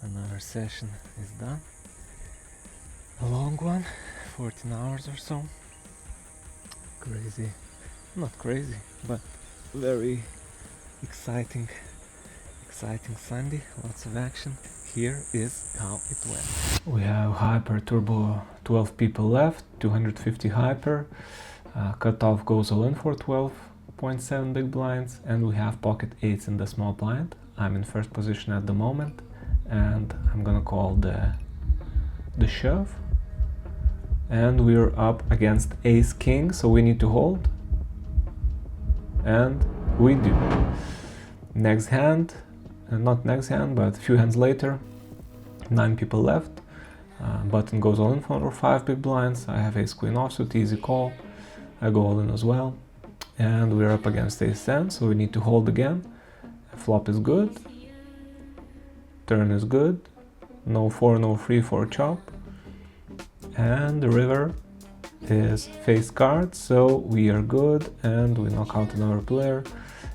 Another session is done. A long one, 14 hours or so. Crazy. Not crazy, but very exciting Sunday. Lots of action. Here is how it went. We have Hyper Turbo, 12 people left, 250 Hyper. Cutoff goes all in for 12.7 big blinds, and we have pocket 8s in the small blind. I'm in first position at the moment, and I'm gonna call the shove. And we're up against ace king, so we need to hold. And we do. Next hand, not next hand, but a few hands later, 9 people left. Button goes all in for 5 big blinds. I have ace queen offsuit, easy call. I go all in as well. And we're up against ace 10, so we need to hold again. Flop is good. Turn is good. No 4, no 3 for chop. And the river is face card, so we are good, and we knock out another player.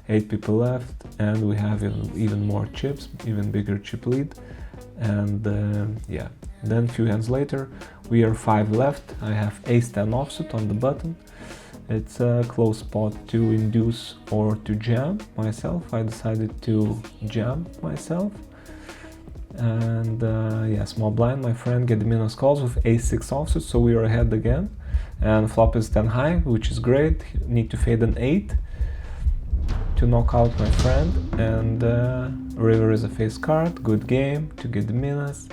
8 people left, and we have even more chips, even bigger chip lead. And yeah, then a few hands later, we are 5 left. I have ace 10 offsuit on the button. It's a close spot to induce or to jam myself. I decided to jam myself. And yeah, small blind, my friend Gediminas calls with ace 6 offsuit, so we are ahead again. And flop is 10 high, which is great. Need to fade an 8 to knock out my friend. And river is a face card. Good game to Gediminas.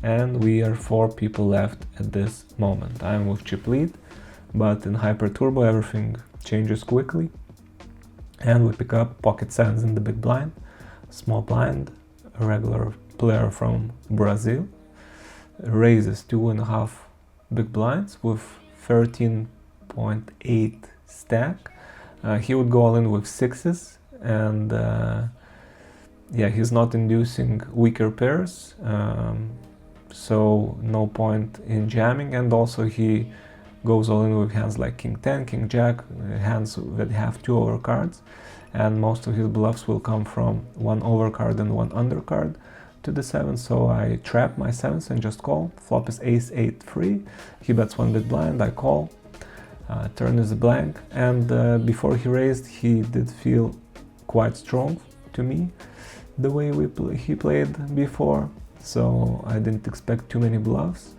And we are 4 people left at this moment. I'm with chip lead, but in Hyper Turbo everything changes quickly. And we pick up pocket 7s in the big blind. Small blind, a regular player from Brazil, raises 2.5 big blinds with 13.8 stack. He would go all in with 6s, and yeah, he's not inducing weaker pairs, so no point in jamming. And also he goes all in with hands like king 10, king jack, hands that have 2 overcards, and most of his bluffs will come from 1 overcard and 1 undercard to the 7, so I trap my 7s and just call. Flop is ace 8 free. He bets 1 big blind, I call. Turn is a blank, and before he raised, he did feel quite strong to me the way he played before, so I didn't expect too many bluffs.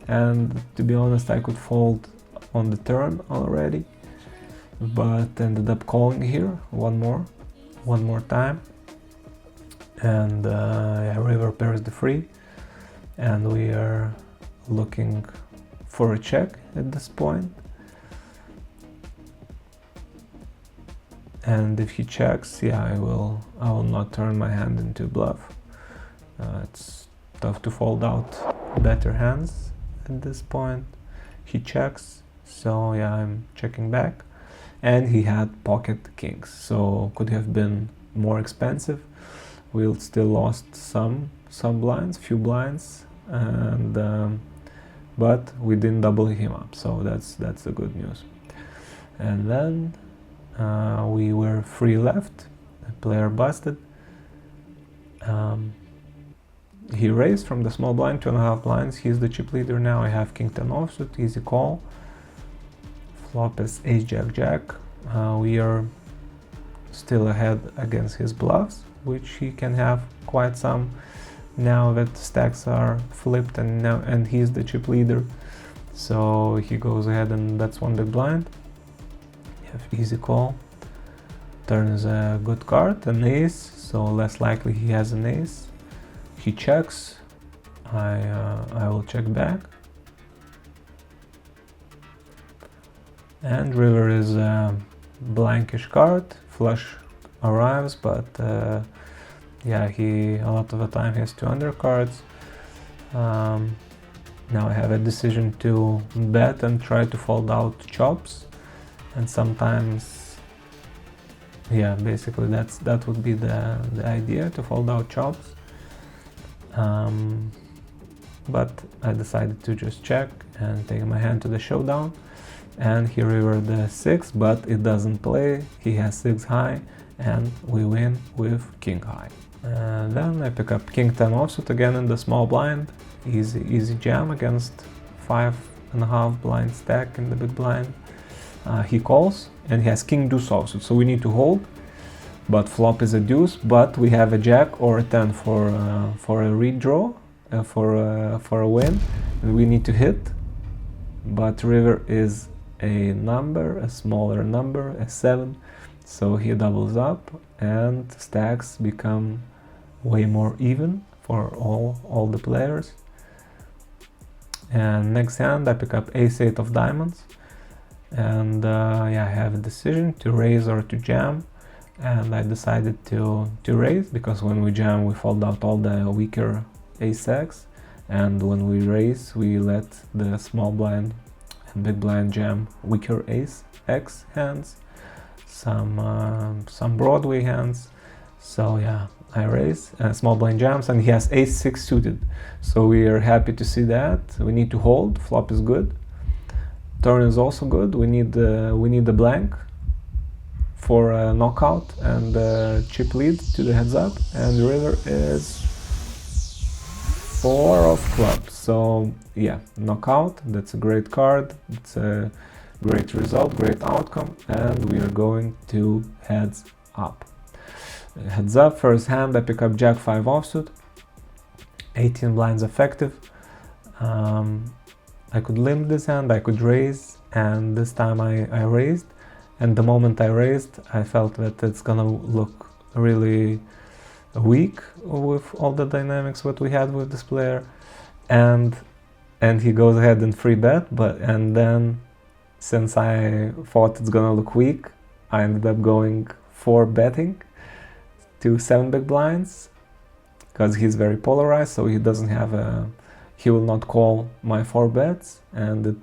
And to be honest, I could fold on the turn already, but ended up calling here one more time. And yeah, river pairs the 3, and we are looking for a check at this point. And if he checks, yeah, I will not turn my hand into a bluff. It's tough to fold out better hands at this point. He checks, so yeah, I'm checking back. And he had pocket kings, so could have been more expensive. We still lost some blinds, few blinds, and but we didn't double him up, so that's the good news. And then we were 3 left. The player busted. He raised from the small blind, 2.5 blinds. He's the chip leader now. I have king 10 offsuit, easy call. Flop is ace jack jack. We are still ahead against his bluffs, which he can have quite some now that stacks are flipped, and he's the chip leader. So he goes ahead and bets 1 big blind. You have easy call. Turn is a good card, an ace, so less likely he has an ace. He checks. I will check back. And river is a blankish card. Flush arrives, but yeah, a lot of the time he has 2 undercards. Now I have a decision to bet and try to fold out chops, and sometimes, yeah, basically that would be the idea, to fold out chops. But I decided to just check and take my hand to the showdown. And he rivered the 6, but it doesn't play. He has 6 high, and we win with king high. Then I pick up king 10 offsuit again in the small blind. Easy jam against 5.5 blind stack in the big blind. He calls and he has king deuce offsuit, so we need to hold. But flop is a deuce, but we have a jack or a 10 for a redraw, for a win, and we need to hit. But river is a number, a smaller number, a 7, so he doubles up and stacks become way more even for all the players. And next hand I pick up ace-8 of diamonds, and yeah, I have a decision to raise or to jam, and I decided to raise, because when we jam we fold out all the weaker ace-x, and when we raise we let the small blind and big blind jam weaker ace-x hands, some Broadway hands. So yeah, I raise, small blind jams, and he has ace-6 suited, so we are happy to see that. We need to hold, flop is good, turn is also good. We need the blank for a knockout and chip lead to the heads up, and the river is 4 of clubs. So yeah, knockout, that's a great card, it's a great result, great outcome, and we are going to heads up. Heads up, first hand I pick up jack 5 offsuit, 18 blinds effective. I could limp this hand, I could raise, and this time I raised, and the moment I raised I felt that it's gonna look really weak with all the dynamics what we had with this player, and he goes ahead and free bet, and then since I thought it's gonna look weak, I ended up going 4 betting to 7 big blinds, because he's very polarized, so he doesn't have he will not call my 4 bets, and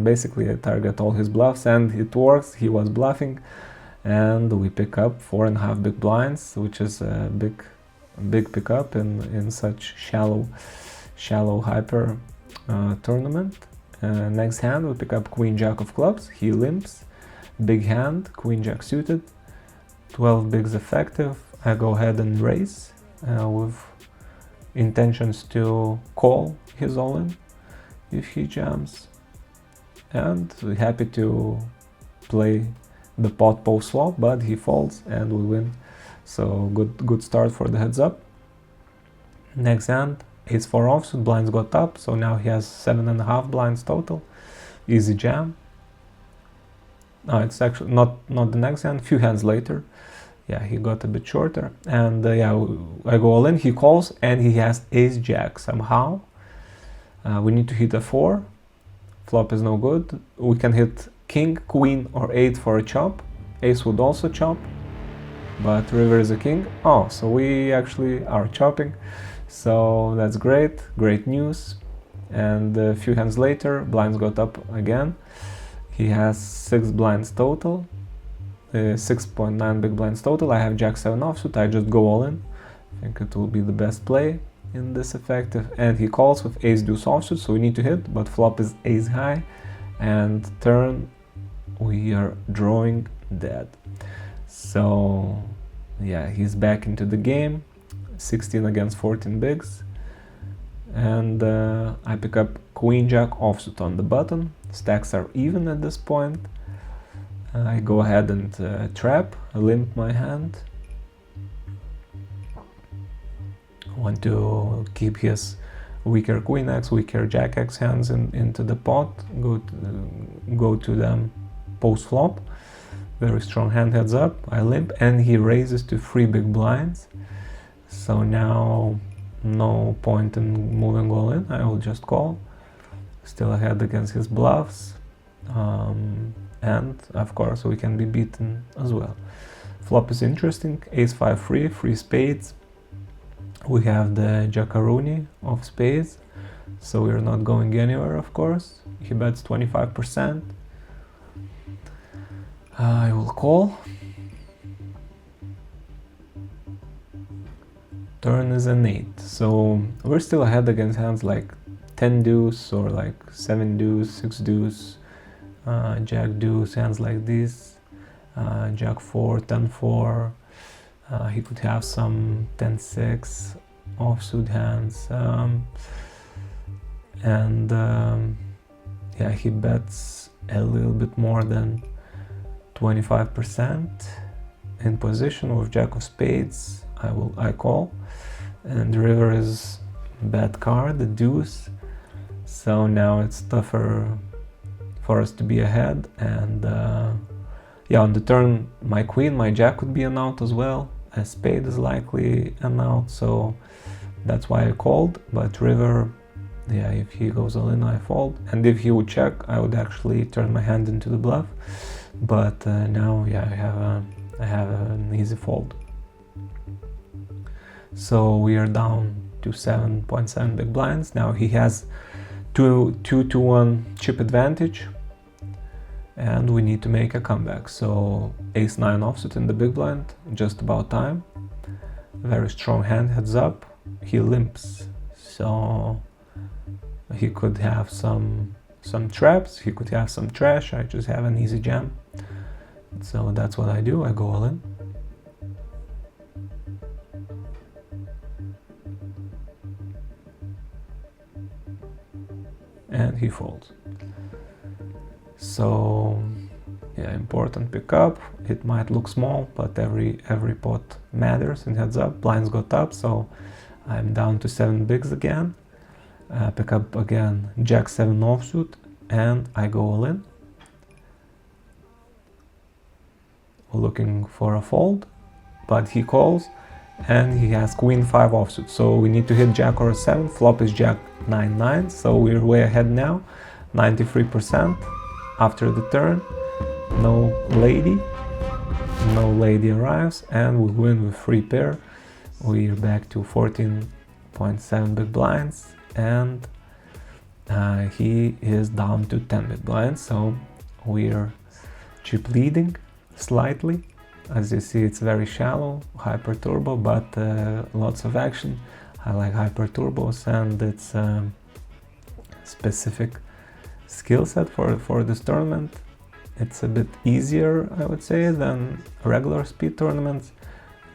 basically I target all his bluffs, and it works. He was bluffing, and we pick up 4.5 big blinds, which is a big pickup in such shallow hyper tournament. Next hand we pick up queen jack of clubs, he limps, big hand, queen jack suited, 12 bigs effective. I go ahead and raise with intentions to call his all-in if he jams, and we're happy to play the pot post flop, but he folds and we win. So good start for the heads up. Next hand, ace 4 offsuit, blinds got up, so now he has 7.5 blinds total. Easy jam. No, it's actually not the next hand, few hands later. Yeah, he got a bit shorter, and yeah, I go all in, he calls, and he has ace jack somehow. We need to hit a 4, flop is no good. We can hit king, queen, or 8 for a chop. Ace would also chop, but river is a king. Oh, so we actually are chopping, so that's great news. And a few hands later, blinds got up again. He has 6 blinds total. 6.9 big blinds total. I have jack 7 offsuit, I just go all in. I think it will be the best play in this effective, and he calls with ace deuce offsuit, so we need to hit, but flop is ace high, and turn we are drawing dead. So yeah, he's back into the game, 16 against 14 bigs, and I pick up queen jack offsuit on the button. Stacks are even at this point. I go ahead and trap, limp my hand. I want to keep his weaker queen x, weaker jack x hands into the pot, go to them post flop. Very strong hand heads up, I limp, and he raises to 3 big blinds. So now no point in moving all in, I will just call. Still ahead against his bluffs. And of course we can be beaten as well. Flop is interesting, ace 5 free spades. We have the jackaroonie of spades, so we're not going anywhere, of course. He bets 25%. I will call. Turn is an 8, so we're still ahead against hands like 10 deuce or like 7 deuce, 6 deuce, jack deuce, hands like this, jack 4, 10 4, He could have some 10-6 offsuit hands, and yeah, he bets a little bit more than 25% in position. With Jack of Spades, I call, and the river is bad card, the deuce. So now it's tougher for us to be ahead, and yeah, on the turn my queen, my jack could be an out as well. A spade is likely an out, so that's why I called. But river, yeah, if he goes all in, I fold, and if he would check, I would actually turn my hand into the bluff. But now, yeah, I have an easy fold. So we are down to 7.7 big blinds. Now he has 2-1 chip advantage, and we need to make a comeback. So ace-9 offsuit in the big blind, just about time. Very strong hand, heads up. He limps, so he could have some traps, he could have some trash. I just have an easy jam. So that's what I do, I go all in. And he folds. So yeah, important pickup. It might look small, but every pot matters in heads up. Blinds got up, so I'm down to 7 bigs again. Pick up again Jack-7 offsuit, and I go all in. Looking for a fold, but he calls, and he has Queen-5 offsuit. So we need to hit Jack or a 7. Flop is Jack-9-9, so we're way ahead now, 93% after the turn. No lady arrives, and we win with free pair. We're back to 14.7 big blinds, and he is down to 10 big blinds, so we're chip leading slightly. As you see, it's very shallow, hyper turbo, but lots of action. I like hyper turbos, and it's a specific skill set for this tournament. It's a bit easier, I would say, than regular speed tournaments,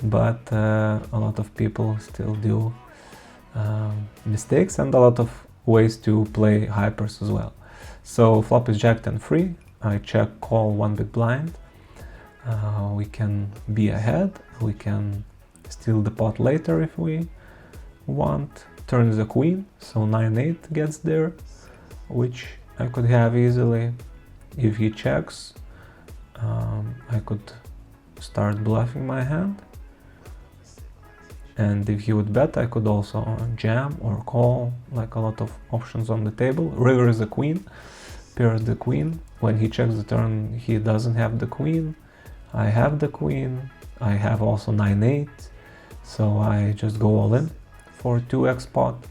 but a lot of people still do mistakes, and a lot of ways to play hypers as well. So flop is Jack-10 free. I check call 1 big blind. We can be ahead, we can steal the pot later if we want. Turn is a queen, so 9-8 gets there, which I could have easily. If he checks, I could start bluffing my hand, and if he would bet, I could also jam or call, like a lot of options on the table. River is a queen, pair is the queen. When he checks the turn, he doesn't have the queen. I have the queen, I have also 9-8, so I just go all in for 2x pot.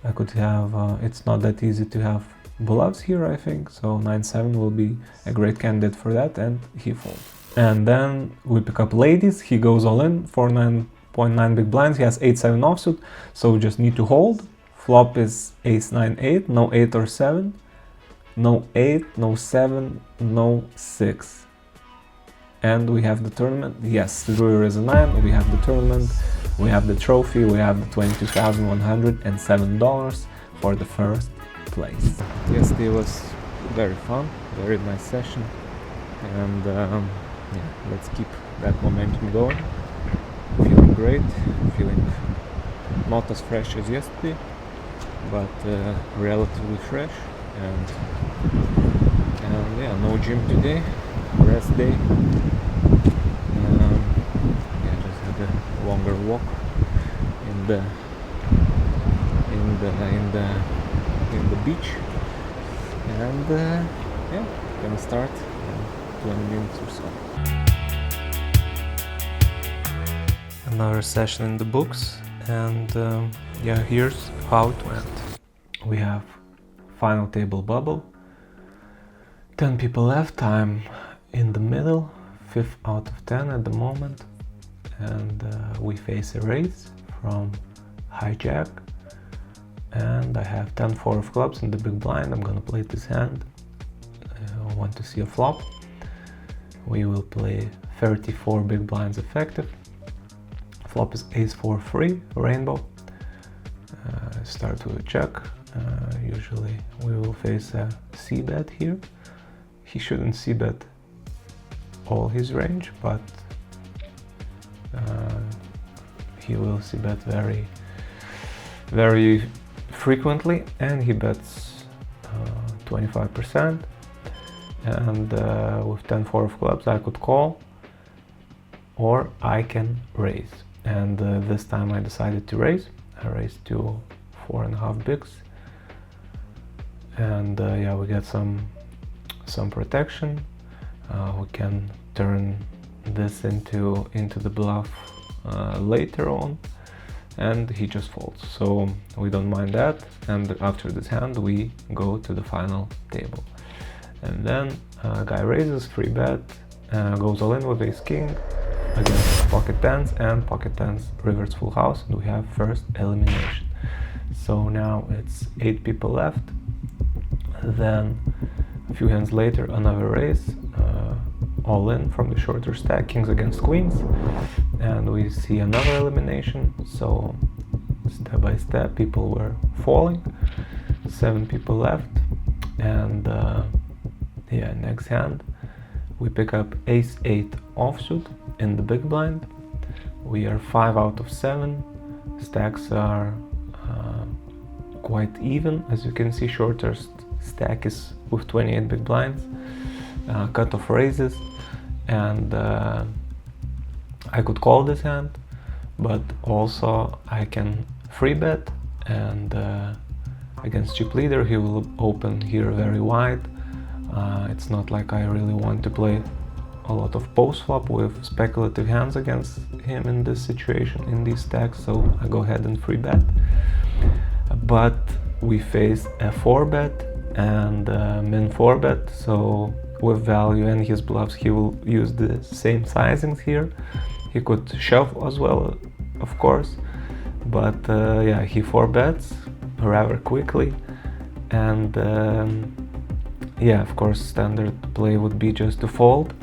I could have, it's not that easy to have bluffs here, I think, so 9-7 will be a great candidate for that, and he folds. And then we pick up ladies, he goes all in for 9.9 big blinds, he has 8-7 offsuit, so we just need to hold. Flop is ace-9-8, no 8 or 7, no 8, no 7, no 6. And we have the tournament. Yes, the river is a 9, we have the tournament, we have the trophy, we have the $22,107 for the first place. Yesterday was very fun, very nice session, and yeah, let's keep that momentum going. Feeling great, feeling not as fresh as yesterday, but relatively fresh, and yeah, no gym today, rest day. Yeah, just had a longer walk in the beach, and yeah, gonna start in 20 minutes or so. Another session in the books, and yeah, here's how it went. We have final table bubble, 10 people left, I'm in the middle, 5th out of 10 at the moment, and we face a raise from hijack, and I have 10-4 of clubs in the big blind. I'm gonna play this hand. I want to see a flop. We will play 34 big blinds effective, flop is ace-4 free, rainbow. Start with a check. Usually we will face a c-bet here. He shouldn't c-bet all his range, but he will c-bet very frequently, and he bets 25%. And with 10-4 of clubs I could call, or I can raise. And this time I decided to raise. I raised to 4.5 bigs, and yeah, we get some protection. We can turn this into the bluff later on, and he just folds, so we don't mind that. And after this hand we go to the final table, and then guy raises, free bet, goes all in with ace king against pocket tens, and pocket tens reverts full house, and we have first elimination. So now it's 8 people left. Then a few hands later another raise, all in from the shorter stack, kings against queens, and we see another elimination. So step by step people were falling, 7 people left, and yeah, next hand we pick up ace-8 offsuit in the big blind. We are 5 out of 7. Stacks are quite even, as you can see. Shortest stack is with 28 big blinds, cutoff raises, and I could call this hand, but also I can free bet, and against chip leader he will open here very wide. It's not like I really want to play a lot of post flop with speculative hands against him in this situation, in these stacks, so I go ahead and free bet. But we face a 4-bet and min 4-bet, so with value and his bluffs he will use the same sizings here. He could shove as well, of course, but yeah, he 4-bets rather quickly, and yeah, of course standard play would be just to fold,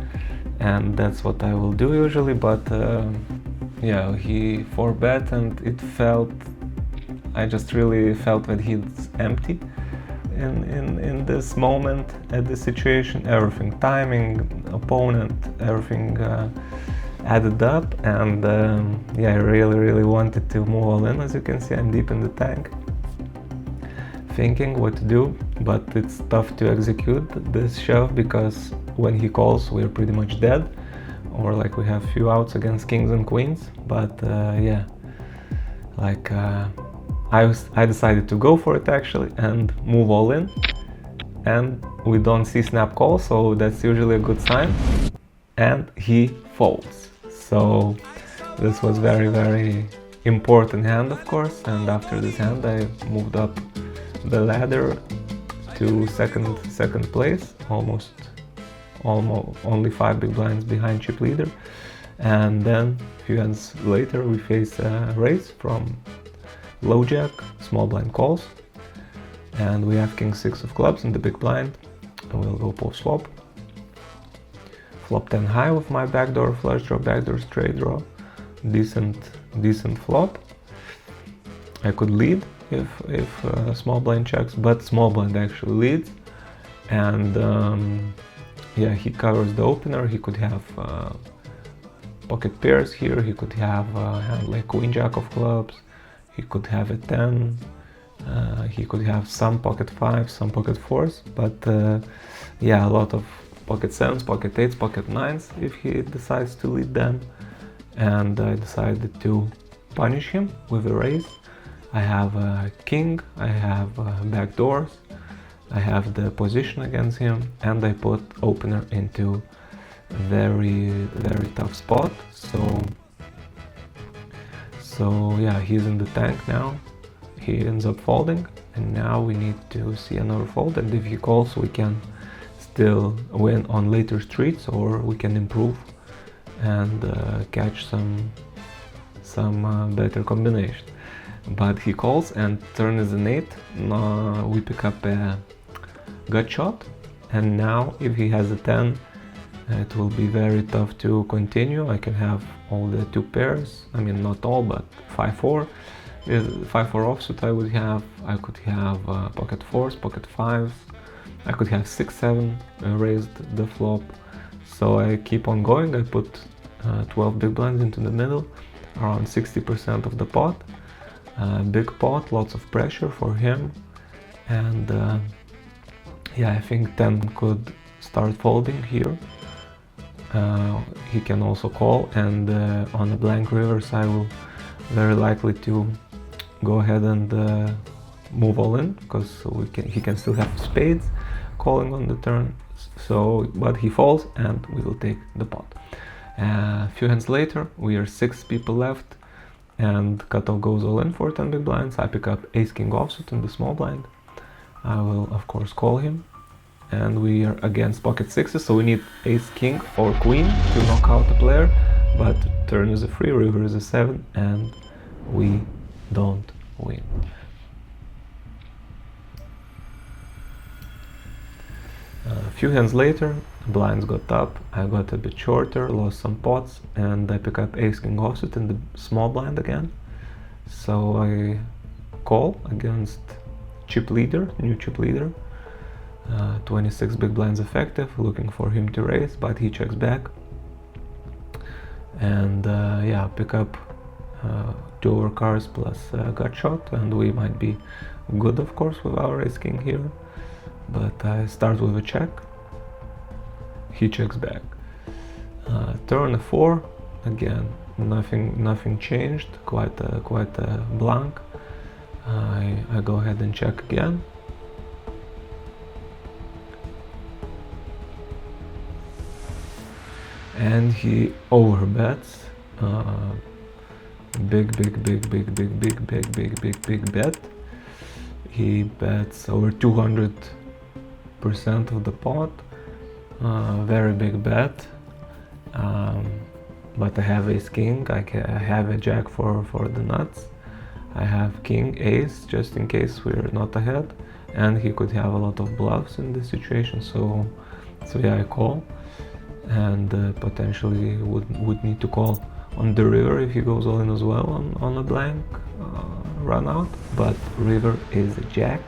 and that's what I will do usually. But yeah, he 4-bet, and it felt, I just really felt that he's empty in this moment, at this situation. Everything, timing, opponent, everything added up, and yeah, I really wanted to move all in. As you can see, I'm deep in the tank, thinking what to do, but it's tough to execute this shove because when he calls we're pretty much dead, or like we have few outs against kings and queens. But yeah, like I decided to go for it actually and move all in, and we don't see snap call, so that's usually a good sign, and he folds. So this was very important hand, of course, and after this hand I moved up the ladder to second place, almost only 5 big blinds behind chip leader. And then a few hands later we face a raise from low jack, small blind calls, and we have king 6 of clubs in the big blind, and we'll go post flop. Flop 10 high with my backdoor flush draw, backdoor straight draw, decent flop. I could lead if small blind checks, but small blind actually leads, and yeah, he covers the opener. He could have pocket pairs here, he could have a hand like queen jack of clubs, he could have a 10, he could have some pocket 5s, some pocket 4s, but yeah, a lot of pocket 7s, pocket 8s, pocket 9s if he decides to lead them. And I decided to punish him with a raise. I have a king, I have backdoors, I have the position against him, and I put opener into a very tough spot. So yeah, he's in the tank now. He ends up folding, and now we need to see another fold, and if he calls we can still win on later streets, or we can improve and catch some better combination. But he calls and turn is an 8. We pick up a gut shot, and now if he has a 10, It will be very tough to continue. I can have all the two pairs, I mean not all, but 5-4. 5-4 offsuit I could have pocket 4s, pocket 5s, I could have 6-7 raised the flop. So I keep on going. I put 12 big blinds into the middle, around 60% of the pot. Big pot, lots of pressure for him, and yeah, I think 10 could start folding here. He can also call, and on a blank rivers I will very likely to go ahead and move all in, because he can still have spades calling on the turn. So, but he falls and we will take the pot. A few hands later, we are 6 people left, and cutoff goes all in for 10 big blinds. I pick up ace king offsuit in the small blind. I will of course call him, and we are against pocket 6s, so we need ace king or queen to knock out the player, but turn is a 3, river is a 7, and we don't win. A few hands later, blinds got up, I got a bit shorter, lost some pots, and I pick up ace king offsuit in the small blind again. So I call against chip leader, new chip leader. 26 big blinds effective, looking for him to raise, but he checks back. And yeah, pick up 2 overcards plus gut shot, and we might be good, of course, with our ace king here. But I start with a check. He checks back. Turn a 4. Again, nothing changed. Quite a blank. I go ahead and check again. And he overbets. Big bet. He bets over 200% of the pot. Very big bet. But I have ace king. I have a jack for the nuts. I have king ace just in case we're not ahead, and he could have a lot of bluffs in this situation. So yeah, I call, and potentially would need to call on the river if he goes all in as well on a blank run out. But river is a jack,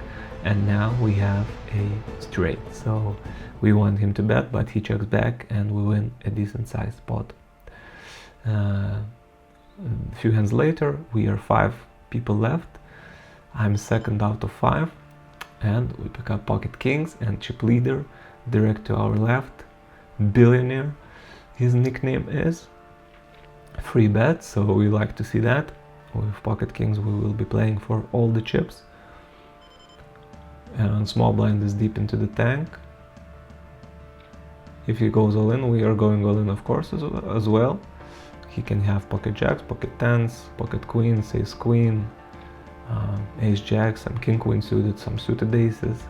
and now we have a straight. So we want him to bet, but he checks back, and we win a decent sized pot. A few hands later, we are 5 people left. I'm second out of 5, and we pick up pocket kings and chip leader direct to our left. Billionaire, his nickname is. Free bet, so we like to see that. With pocket kings we will be playing for all the chips. And small blind is deep into the tank. If he goes all in, we are going all in, of course, as well. He can have pocket jacks, pocket tens, pocket queens, ace queen, ace jacks, some king queen suited, some suited aces,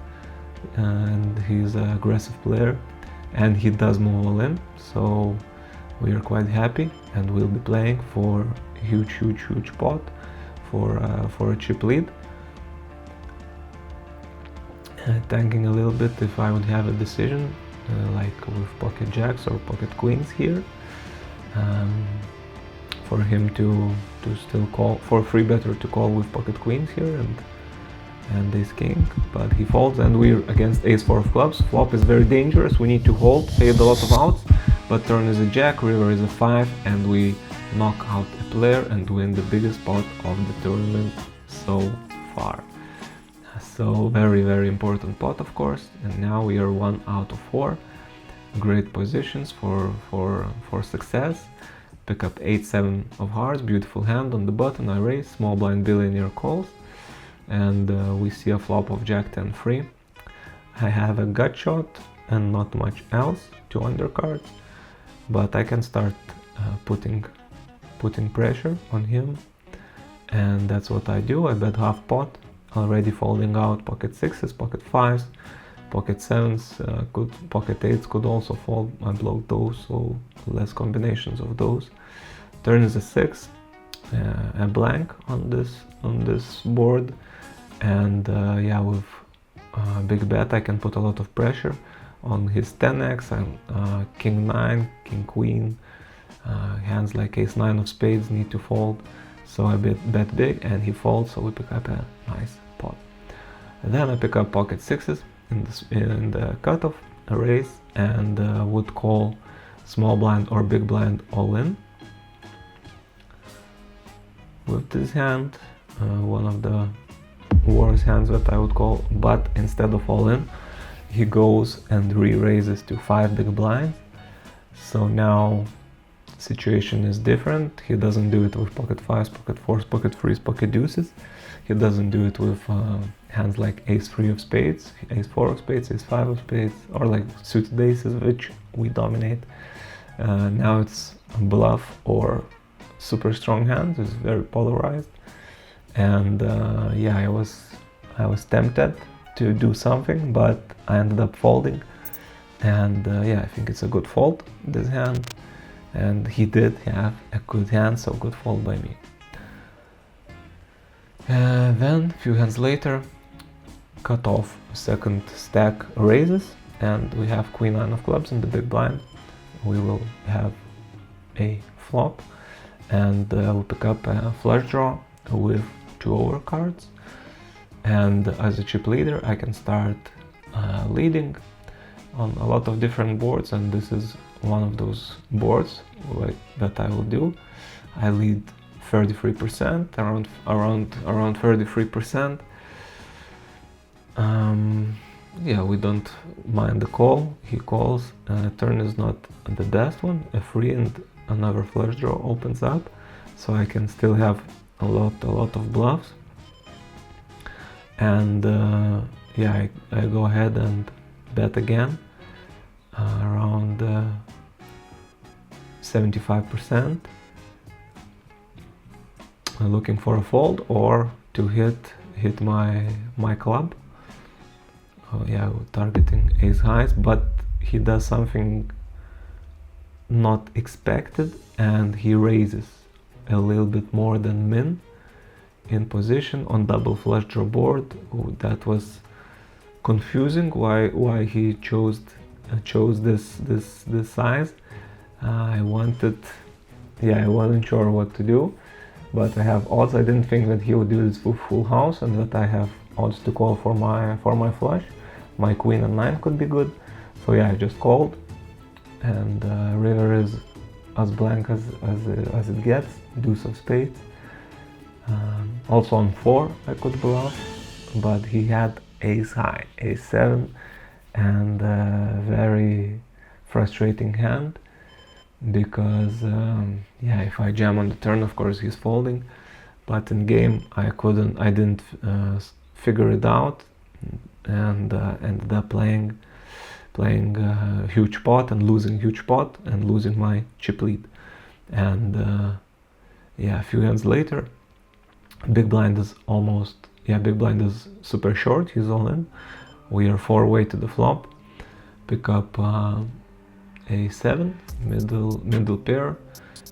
and he's an aggressive player, and he does move all in, so we are quite happy, and we'll be playing for a huge pot for a chip lead. Tanking a little bit if I would have a decision, like with pocket jacks or pocket queens here. For him to still call, for free better to call with pocket queens here and ace king, but he folds, and we're against ace 4 of clubs. Flop is very dangerous, we need to hold, fade a lot of outs, but turn is a jack, river is a 5, and we knock out a player and win the biggest pot of the tournament so far. So very important pot, of course, and now we are 1 out of 4. Great positions for success. Pick up 8-7 of hearts, beautiful hand on the button. I raise, small blind billionaire calls, and we see a flop of jack 10 free. I have a gut shot and not much else, 2 undercards, but I can start putting pressure on him, and that's what I do. I bet half pot, already folding out pocket 6s, pocket 5s, pocket 7s, pocket 8s could also fold. I blocked those, so less combinations of those. Turn is a 6, a blank on this board, and yeah, with big bet I can put a lot of pressure on his 10x, and king 9, king queen, hands like ace 9 of spades need to fold, so I bet big and he folds, so we pick up a nice pot. And then I pick up pocket sixes in the cutoff, a raise, and would call small blind or big blind all in. With this hand, one of the worst hands that I would call, but instead of all in, he goes and re-raises to 5 big blinds. So now situation is different. He doesn't do it with pocket fives, pocket fours, pocket threes, pocket deuces. He doesn't do it with hands like ace 3 of spades, ace 4 of spades, ace 5 of spades, or like suited aces, which we dominate. Now it's bluff or super strong hands. It's very polarized, and yeah, I was tempted to do something, but I ended up folding, and yeah, I think it's a good fold, this hand, and he did have a good hand, so good fold by me. Then a few hands later, cut off second stack raises, and we have queen 9 of clubs in the big blind. We will have a flop, and we'll pick up a flush draw with 2 overcards, and as a chip leader I can start leading on a lot of different boards, and this is one of those boards that I will do. I lead 33%, around 33%. Yeah, we don't mind the call. He calls. Turn is not the best one. A free and another flush draw opens up, so I can still have a lot of bluffs. And yeah, I go ahead and bet again around 75%, looking for a fold or to hit my club. Yeah, targeting ace highs, but he does something not expected, and he raises a little bit more than min in position on double flush draw board. That was confusing. Why he chose this size. I wasn't sure what to do, but I have odds. I didn't think that he would do this with full house, and that I have odds to call for my flush. My queen and 9 could be good, so yeah, I just called, and river is as blank as it gets. Deuce of spades. Also on 4 I could bluff, but he had ace high, ace 7, and very frustrating hand, because yeah, if I jam on the turn, of course he's folding, but in game I didn't figure it out, and ended up playing huge pot and losing huge pot and losing my chip lead. And yeah, a few hands later, big blind is super short, he's all in. We are 4-way to the flop, pick up a7, middle pair,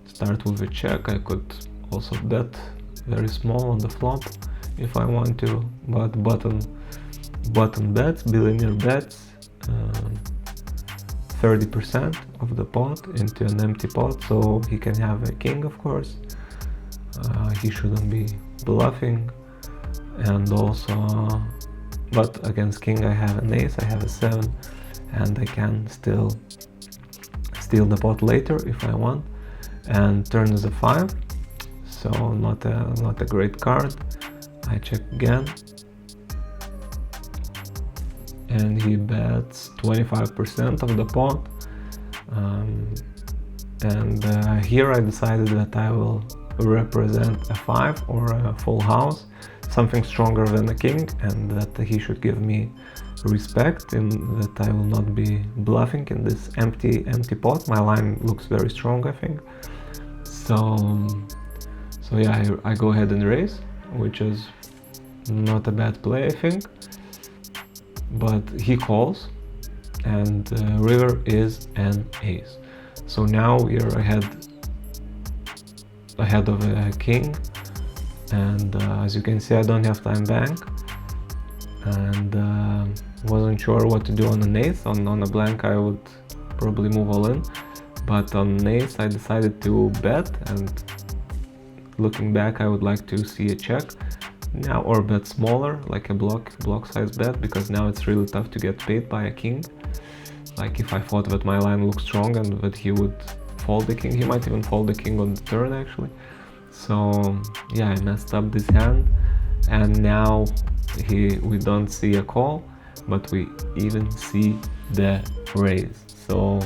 start with a check. I could also bet very small on the flop if I want to, but button bets, billionaire bets, 30% of the pot into an empty pot, so he can have a king, of course. He shouldn't be bluffing, and also, but against king I have an ace, I have a 7, and I can still steal the pot later if I want. And turn is a 5, so not a great card. I check again, and he bets 25% of the pot, and here I decided that I will represent a 5 or a full house, something stronger than a king, and that he should give me respect, in that I will not be bluffing in this empty pot. My line looks very strong, I think. So yeah, I go ahead and raise, which is not a bad play, I think. But he calls, and river is an ace. So now we are ahead of a king, and as you can see, I don't have time bank, and Wasn't sure what to do on an ace. On a blank I would probably move all in, but on an ace I decided to bet, and looking back I would like to see a check now, or bet smaller, like a block size bet, because now it's really tough to get paid by a king. Like if I thought that my line looked strong and that he would fold the king, he might even fold the king on the turn actually. So yeah, I messed up this hand, and now we don't see a call, but we even see the raise. So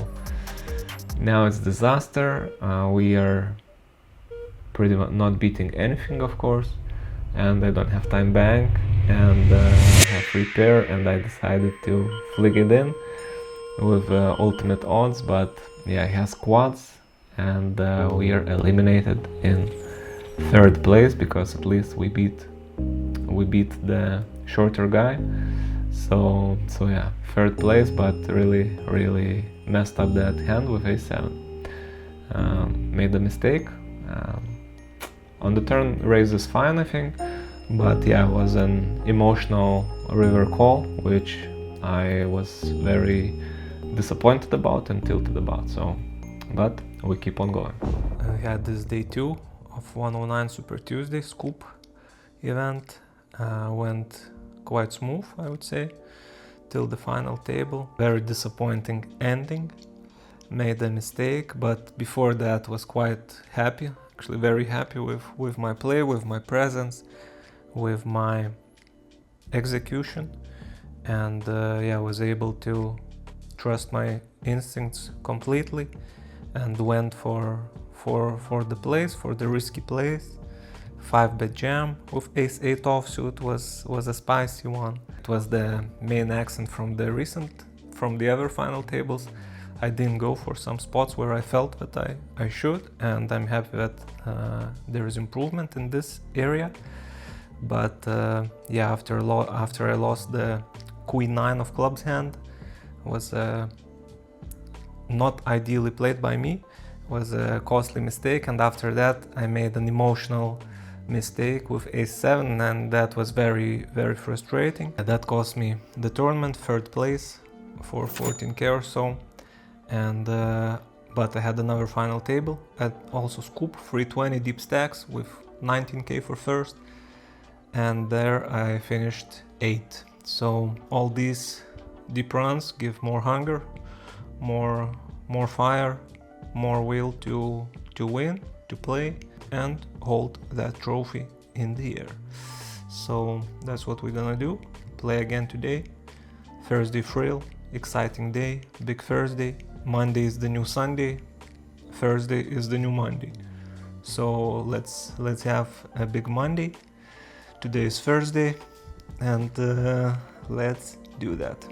now it's disaster. We are pretty much not beating anything, of course, and I don't have time bank, and I have free pair, and I decided to flick it in with ultimate odds, but yeah, he has quads, and we are eliminated in third place, because at least we beat the shorter guy. So yeah, third place, but really messed up that hand with a7. Made a mistake. On the turn, raise is fine, I think, but yeah, it was an emotional river call, which I was very disappointed about and tilted about. So, but we keep on going. I had this day 2 of 109 Super Tuesday scoop event. Went quite smooth, I would say, till the final table. Very disappointing ending. Made a mistake, but before that was quite happy, actually very happy with my play, with my presence, with my execution, and yeah, was able to trust my instincts completely and went for the plays, for the risky plays. 5-bet jam with ace-8 offsuit was a spicy one. It was the main accent from the other final tables. I didn't go for some spots where I felt that I should, and I'm happy that there is improvement in this area. But yeah, after I lost the Queen 9 of clubs hand, was not ideally played by me, was a costly mistake, and after that I made an emotional mistake with ace-7, and that was very frustrating. That cost me the tournament, third place for 14k or so, and but I had another final table at also scoop 320 deep stacks with 19k for first, and there I finished 8th. So all these deep runs give more hunger, more fire, more will to win, to play and hold that trophy in the air. So that's what we're gonna do. Play again today. Thursday thrill, exciting day, big Thursday. Monday is the new Sunday. Thursday is the new Monday. So let's have a big Monday. Today is Thursday, and let's do that.